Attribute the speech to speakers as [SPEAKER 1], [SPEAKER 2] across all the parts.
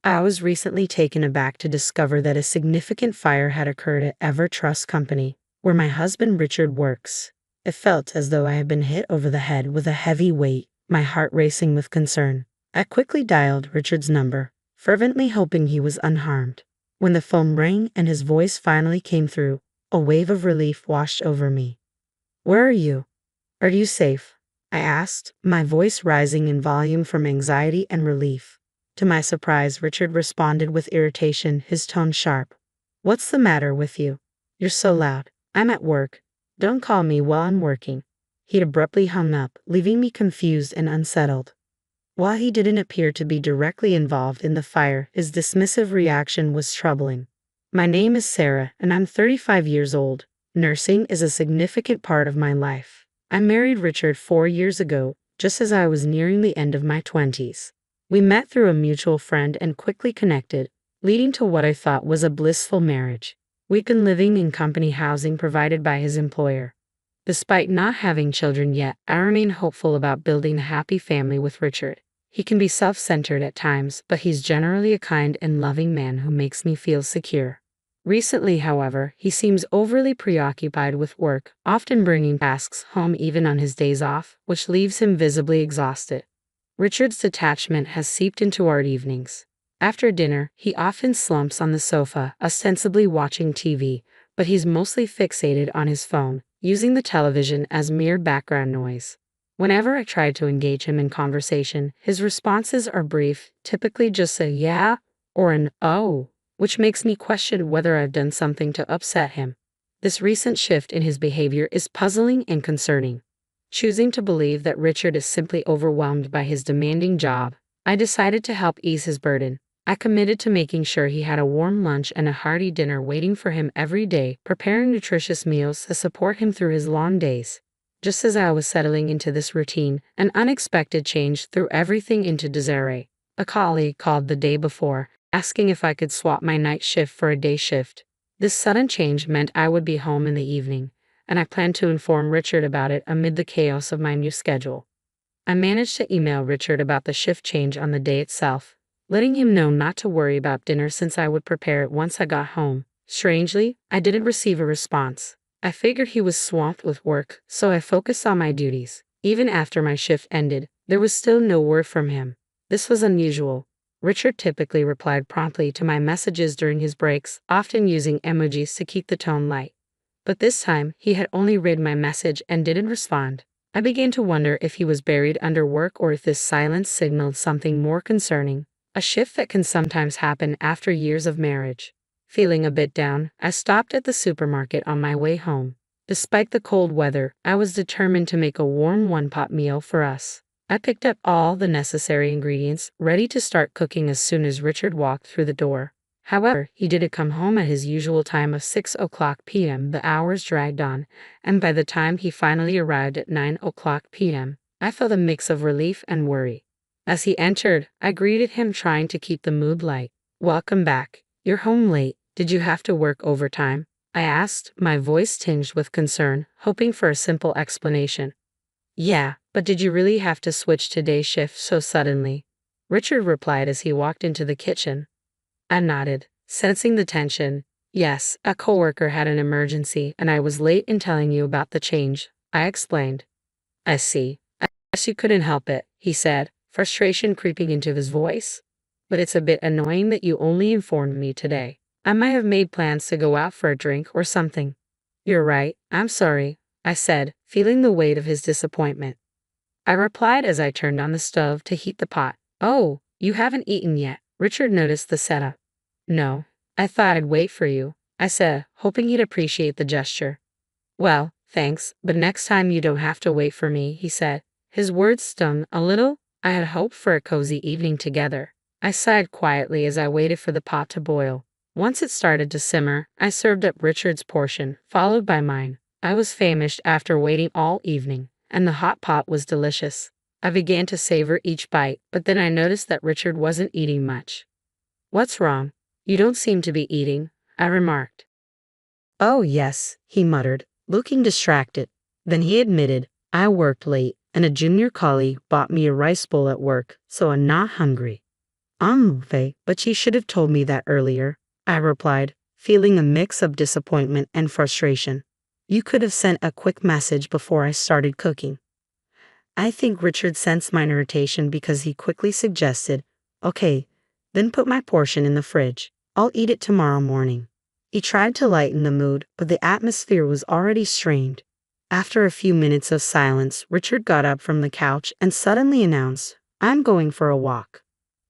[SPEAKER 1] I was recently taken aback to discover that a significant fire had occurred at Ever Trust Company, where my husband Richard works. It felt as though I had been hit over the head with a heavy weight, my heart racing with concern. I quickly dialed Richard's number, fervently hoping he was unharmed. When the phone rang and his voice finally came through, a wave of relief washed over me. "Where are you? Are you safe?" I asked, my voice rising in volume from anxiety and relief. To my surprise, Richard responded with irritation, his tone sharp. "What's the matter with you? You're so loud. I'm at work. Don't call me while I'm working." He abruptly hung up, leaving me confused and unsettled. While he didn't appear to be directly involved in the fire, his dismissive reaction was troubling. "My name is Sarah, and I'm 35 years old. Nursing is a significant part of my life. I married Richard 4 years ago, just as I was nearing the end of my 20s. We met through a mutual friend and quickly connected, leading to what I thought was a blissful marriage. We've been living in company housing provided by his employer. Despite not having children yet, I remain hopeful about building a happy family with Richard. He can be self-centered at times, but he's generally a kind and loving man who makes me feel secure. Recently, however, he seems overly preoccupied with work, often bringing tasks home even on his days off, which leaves him visibly exhausted. Richard's detachment has seeped into our evenings. After dinner, he often slumps on the sofa, ostensibly watching TV, but he's mostly fixated on his phone, using the television as mere background noise. Whenever I try to engage him in conversation, his responses are brief, typically just a "yeah" or an "oh," which makes me question whether I've done something to upset him. This recent shift in his behavior is puzzling and concerning. Choosing to believe that Richard is simply overwhelmed by his demanding job, I decided to help ease his burden. I committed to making sure he had a warm lunch and a hearty dinner waiting for him every day, preparing nutritious meals to support him through his long days. Just as I was settling into this routine, an unexpected change threw everything into disarray. A colleague called the day before, asking if I could swap my night shift for a day shift. This sudden change meant I would be home in the evening, and I planned to inform Richard about it amid the chaos of my new schedule. I managed to email Richard about the shift change on the day itself, letting him know not to worry about dinner since I would prepare it once I got home. Strangely, I didn't receive a response. I figured he was swamped with work, so I focused on my duties. Even after my shift ended, there was still no word from him. This was unusual. Richard typically replied promptly to my messages during his breaks, often using emojis to keep the tone light. But this time, he had only read my message and didn't respond. I began to wonder if he was buried under work or if this silence signaled something more concerning, a shift that can sometimes happen after years of marriage. Feeling a bit down, I stopped at the supermarket on my way home. Despite the cold weather, I was determined to make a warm one-pot meal for us. I picked up all the necessary ingredients, ready to start cooking as soon as Richard walked through the door. However, he didn't come home at his usual time of 6:00 p.m. The hours dragged on, and by the time he finally arrived at 9:00 p.m., I felt a mix of relief and worry. As he entered, I greeted him, trying to keep the mood light. "Welcome back. You're home late. Did you have to work overtime?" I asked, my voice tinged with concern, hoping for a simple explanation. "Yeah, but did you really have to switch to day shift so suddenly?" Richard replied as he walked into the kitchen. I nodded, sensing the tension. "Yes, a coworker had an emergency and I was late in telling you about the change," I explained. "I see. I guess you couldn't help it," he said, frustration creeping into his voice. "But it's a bit annoying that you only informed me today. I might have made plans to go out for a drink or something." "You're right. I'm sorry," I said, feeling the weight of his disappointment. I replied as I turned on the stove to heat the pot. "Oh, you haven't eaten yet." Richard noticed the setup. "No, I thought I'd wait for you," I said, hoping he'd appreciate the gesture. "Well, thanks, but next time you don't have to wait for me," he said. His words stung a little. I had hoped for a cozy evening together. I sighed quietly as I waited for the pot to boil. Once it started to simmer, I served up Richard's portion, followed by mine. I was famished after waiting all evening, and the hot pot was delicious. I began to savor each bite, but then I noticed that Richard wasn't eating much. "What's wrong? You don't seem to be eating," I remarked. "Oh yes," he muttered, looking distracted. Then he admitted, "I worked late, and a junior colleague bought me a rice bowl at work, so I'm not hungry." But you should have told me that earlier, I replied, feeling a mix of disappointment and frustration. You could have sent a quick message before I started cooking. I think Richard sensed my irritation because he quickly suggested, okay, then put my portion in the fridge. I'll eat it tomorrow morning. He tried to lighten the mood, but the atmosphere was already strained. After a few minutes of silence, Richard got up from the couch and suddenly announced, I'm going for a walk.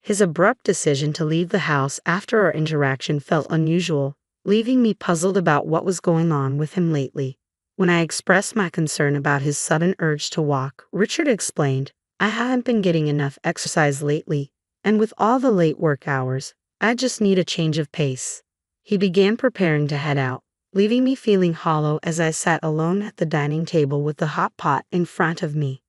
[SPEAKER 1] His abrupt decision to leave the house after our interaction felt unusual, leaving me puzzled about what was going on with him lately. When I expressed my concern about his sudden urge to walk, Richard explained, I haven't been getting enough exercise lately, and with all the late work hours, I just need a change of pace. He began preparing to head out, leaving me feeling hollow as I sat alone at the dining table with the hot pot in front of me.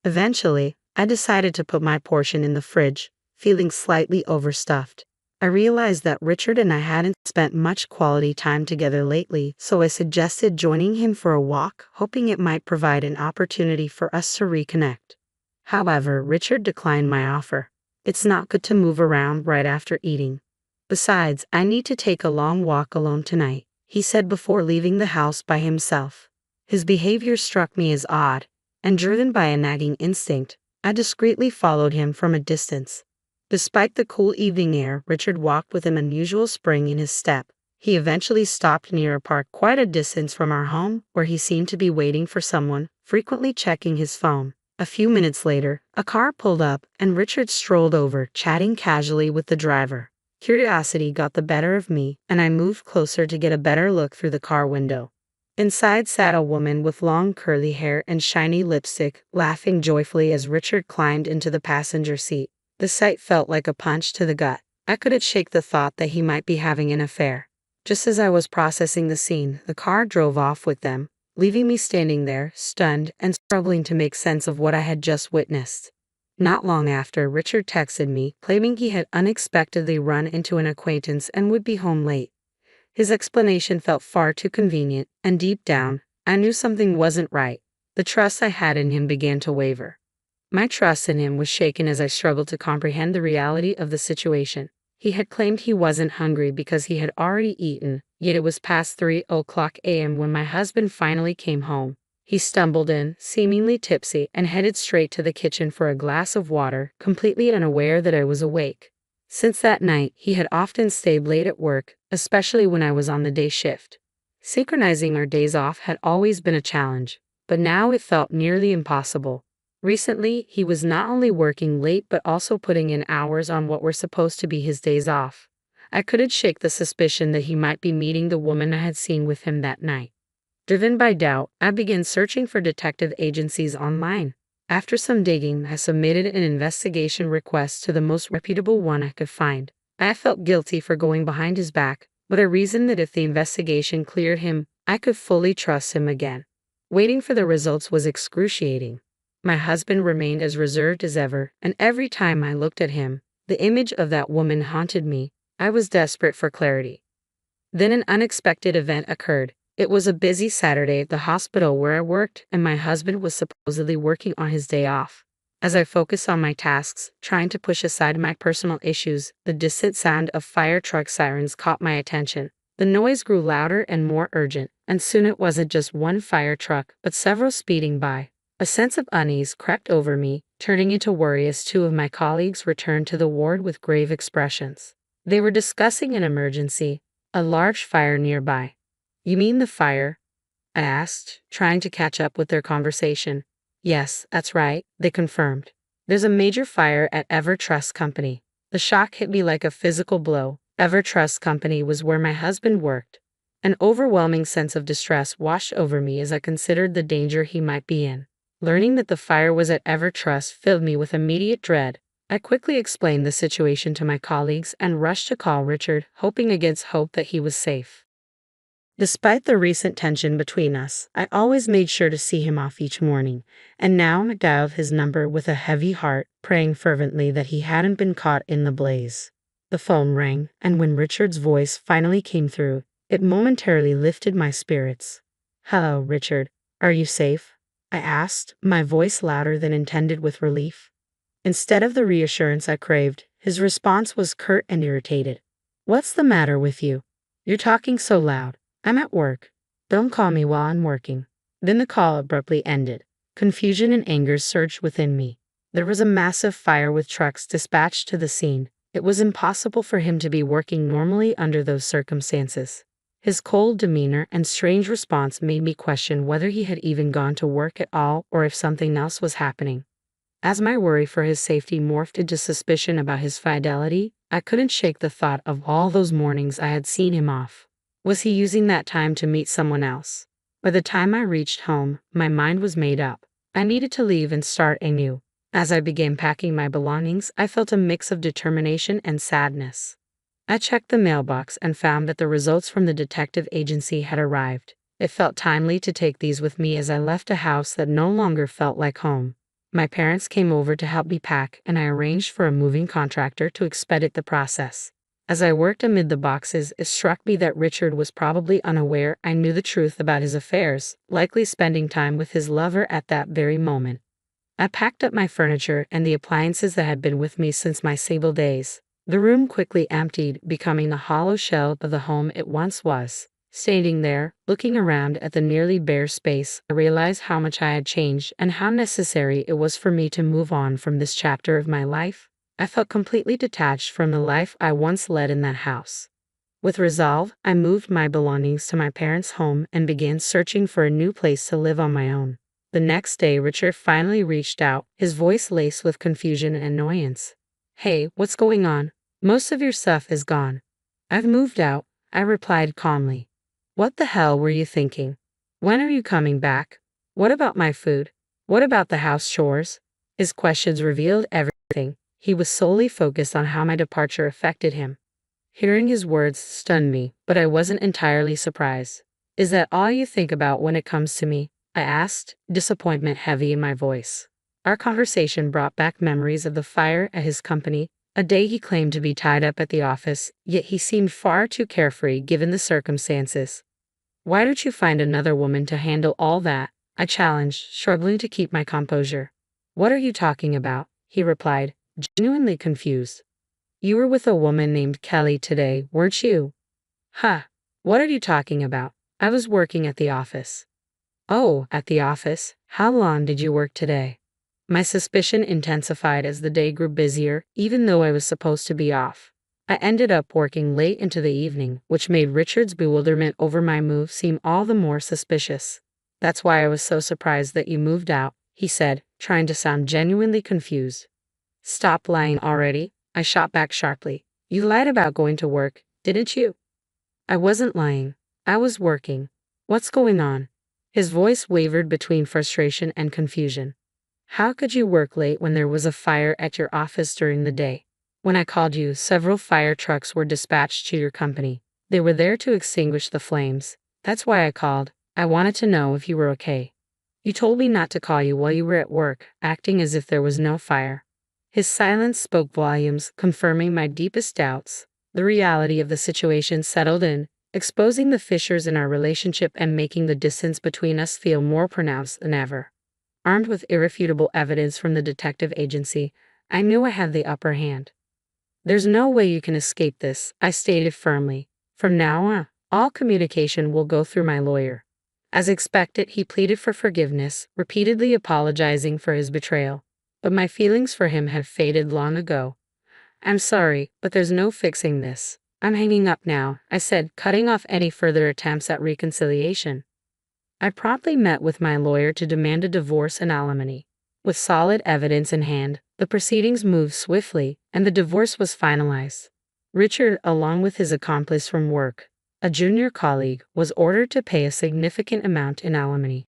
[SPEAKER 1] Eventually, I decided to put my portion in the fridge, feeling slightly overstuffed. I realized that Richard and I hadn't spent much quality time together lately, so I suggested joining him for a walk, hoping it might provide an opportunity for us to reconnect. However, Richard declined my offer. It's not good to move around right after eating. Besides, I need to take a long walk alone tonight, he said before leaving the house by himself. His behavior struck me as odd, and driven by a nagging instinct, I discreetly followed him from a distance. Despite the cool evening air, Richard walked with an unusual spring in his step. He eventually stopped near a park quite a distance from our home, where he seemed to be waiting for someone, frequently checking his phone. A few minutes later, a car pulled up, and Richard strolled over, chatting casually with the driver. Curiosity got the better of me, and I moved closer to get a better look through the car window. Inside sat a woman with long curly hair and shiny lipstick, laughing joyfully as Richard climbed into the passenger seat. The sight felt like a punch to the gut. I couldn't shake the thought that he might be having an affair. Just as I was processing the scene, the car drove off with them, leaving me standing there, stunned and struggling to make sense of what I had just witnessed. Not long after, Richard texted me, claiming he had unexpectedly run into an acquaintance and would be home late. His explanation felt far too convenient, and deep down, I knew something wasn't right. The trust I had in him began to waver. My trust in him was shaken as I struggled to comprehend the reality of the situation. He had claimed he wasn't hungry because he had already eaten, yet it was past 3:00 a.m. when my husband finally came home. He stumbled in, seemingly tipsy, and headed straight to the kitchen for a glass of water, completely unaware that I was awake. Since that night, he had often stayed late at work, especially when I was on the day shift. Synchronizing our days off had always been a challenge, but now it felt nearly impossible. Recently, he was not only working late but also putting in hours on what were supposed to be his days off. I couldn't shake the suspicion that he might be meeting the woman I had seen with him that night. Driven by doubt, I began searching for detective agencies online. After some digging, I submitted an investigation request to the most reputable one I could find. I felt guilty for going behind his back, but I reasoned that if the investigation cleared him, I could fully trust him again. Waiting for the results was excruciating. My husband remained as reserved as ever, and every time I looked at him, the image of that woman haunted me. I was desperate for clarity. Then an unexpected event occurred. It was a busy Saturday at the hospital where I worked, and my husband was supposedly working on his day off. As I focused on my tasks, trying to push aside my personal issues, the distant sound of fire truck sirens caught my attention. The noise grew louder and more urgent, and soon it wasn't just one fire truck, but several speeding by. A sense of unease crept over me, turning into worry as two of my colleagues returned to the ward with grave expressions. They were discussing an emergency, a large fire nearby. You mean the fire? I asked, trying to catch up with their conversation. Yes, that's right, they confirmed. There's a major fire at Trust Company. The shock hit me like a physical blow. Trust Company was where my husband worked. An overwhelming sense of distress washed over me as I considered the danger he might be in. Learning that the fire was at Trust filled me with immediate dread. I quickly explained the situation to my colleagues and rushed to call Richard, hoping against hope that he was safe. Despite the recent tension between us, I always made sure to see him off each morning, and now I dialed his number with a heavy heart, praying fervently that he hadn't been caught in the blaze. The phone rang, and when Richard's voice finally came through, it momentarily lifted my spirits. Hello, Richard. Are you safe? I asked, my voice louder than intended with relief. Instead of the reassurance I craved, His response was curt and irritated. "What's the matter with you? You're talking so loud. I'm at work. Don't call me while I'm working." Then the call abruptly ended. Confusion and anger surged within me. There was a massive fire with trucks dispatched to the scene. It was impossible for him to be working normally under those circumstances. His cold demeanor and strange response made me question whether he had even gone to work at all or if something else was happening. As my worry for his safety morphed into suspicion about his fidelity, I couldn't shake the thought of all those mornings I had seen him off. Was he using that time to meet someone else? By the time I reached home, my mind was made up. I needed to leave and start anew. As I began packing my belongings, I felt a mix of determination and sadness. I checked the mailbox and found that the results from the detective agency had arrived. It felt timely to take these with me as I left a house that no longer felt like home. My parents came over to help me pack, and I arranged for a moving contractor to expedite the process. As I worked amid the boxes, it struck me that Richard was probably unaware I knew the truth about his affairs, likely spending time with his lover at that very moment. I packed up my furniture and the appliances that had been with me since my sable days. The room quickly emptied, becoming the hollow shell of the home it once was. Standing there, looking around at the nearly bare space, I realized how much I had changed and how necessary it was for me to move on from this chapter of my life. I felt completely detached from the life I once led in that house. With resolve, I moved my belongings to my parents' home and began searching for a new place to live on my own. The next day, Richard finally reached out, his voice laced with confusion and annoyance. "Hey, what's going on? Most of your stuff is gone." "I've moved out," I replied calmly. "What the hell were you thinking? When are you coming back? What about my food? What about the house chores?" His questions revealed everything. He was solely focused on how my departure affected him. Hearing his words stunned me, but I wasn't entirely surprised. "Is that all you think about when it comes to me?" I asked, disappointment heavy in my voice. Our conversation brought back memories of the fire at his company, a day he claimed to be tied up at the office, yet he seemed far too carefree given the circumstances. "Why don't you find another woman to handle all that?" I challenged, struggling to keep my composure. "What are you talking about?" he replied, genuinely confused. "You were with a woman named Kelly today, weren't you?" "Huh. What are you talking about? I was working at the office." "Oh, at the office? How long did you work today?" My suspicion intensified as the day grew busier, even though I was supposed to be off. I ended up working late into the evening, which made Richard's bewilderment over my move seem all the more suspicious. "That's why I was so surprised that you moved out," he said, trying to sound genuinely confused. "Stop lying already," I shot back sharply. "You lied about going to work, didn't you?" "I wasn't lying. I was working. What's going on?" His voice wavered between frustration and confusion. "How could you work late when there was a fire at your office during the day? When I called you, several fire trucks were dispatched to your company. They were there to extinguish the flames. That's why I called. I wanted to know if you were okay. You told me not to call you while you were at work, acting as if there was no fire." His silence spoke volumes, confirming my deepest doubts. The reality of the situation settled in, exposing the fissures in our relationship and making the distance between us feel more pronounced than ever. Armed with irrefutable evidence from the detective agency, I knew I had the upper hand. "There's no way you can escape this," I stated firmly. "From now on, all communication will go through my lawyer." As expected, he pleaded for forgiveness, repeatedly apologizing for his betrayal. But my feelings for him had faded long ago. "I'm sorry, but there's no fixing this. I'm hanging up now," I said, cutting off any further attempts at reconciliation. I promptly met with my lawyer to demand a divorce and alimony. With solid evidence in hand, the proceedings moved swiftly, and the divorce was finalized. Richard, along with his accomplice from work, a junior colleague, was ordered to pay a significant amount in alimony.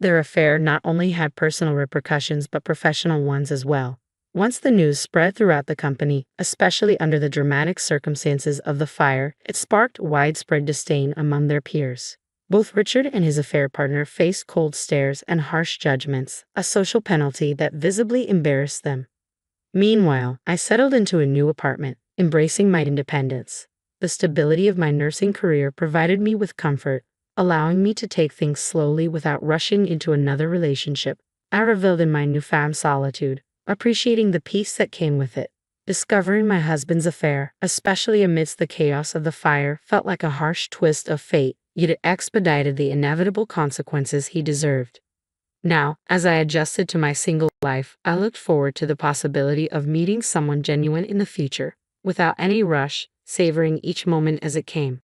[SPEAKER 1] Their affair not only had personal repercussions but professional ones as well. Once the news spread throughout the company, especially under the dramatic circumstances of the fire, it sparked widespread disdain among their peers. Both Richard and his affair partner faced cold stares and harsh judgments, a social penalty that visibly embarrassed them. Meanwhile, I settled into a new apartment, embracing my independence. The stability of my nursing career provided me with comfort, allowing me to take things slowly without rushing into another relationship. I reveled in my newfound solitude, appreciating the peace that came with it. Discovering my husband's affair, especially amidst the chaos of the fire, felt like a harsh twist of fate, yet it expedited the inevitable consequences he deserved. Now, as I adjusted to my single life, I looked forward to the possibility of meeting someone genuine in the future, without any rush, savoring each moment as it came.